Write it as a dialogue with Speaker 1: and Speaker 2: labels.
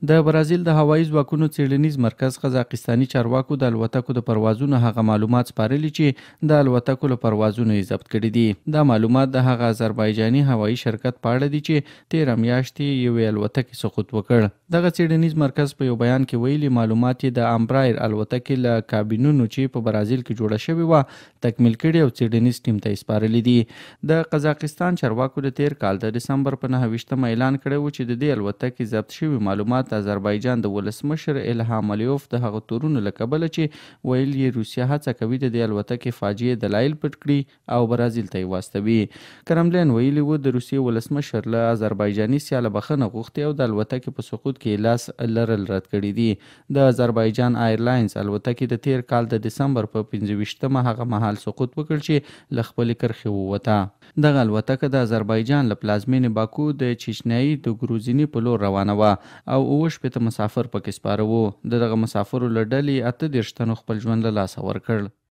Speaker 1: د برازیل د هوایي ځواکونو څېړنیز مرکز قزاقستاني چارواکو د الوتکو د پروازونو هغه معلومات سپارلي چې د الوتکو له پروازونو یې ضبط کړي دي. دا معلومات د هغه آذربایجاني هوایي شرکت په اړه دي چې 13 میاشتې یوې الوتکې سقوط وکړ. دغه څېړنیز مرکز په یو بیان کې ویلي معلومات یې د امبرایر الوتکې له کابینونو چې په برازیل کې جوړه شوې وه تکمیل کړي او څېړنیز ټیم ته یې سپارلي دي. د قزاقستان چارواکو د تیر کال د دسمبر په 9 اعلان کړی و چې د دې الوتکې ضبط شوي معلومات د آذربایجان د ولسمشر الهام الیوف د هغه تورونو له کبله چې ویل یې روسیه هڅه کوي د دې الوتکې فاجعې دلایل پټ کړي او برازیل ته یې واستوي. کرملین ویلي و د روسیې ولسمشر له آذربایجاني سیاله بخښنه غوښتې او د الوتکې په سقوط کې لاس لرل رد کړي دي. د آذربایجان ایرلاینز الوتکې د تیر کال د دسمبر په 25 هغه مهال سقوط وکړ چې له خپلې کرښې ووته. دغه الوتکه د آذربایجان له پلازمینې باکو د چچنیایي د ګروزیني په لور روانه وه او 70 مسافر پکې سپاره وو. دغه مسافرو له ډلې 38 تنو خپل ژوند له لاسه ورکړ.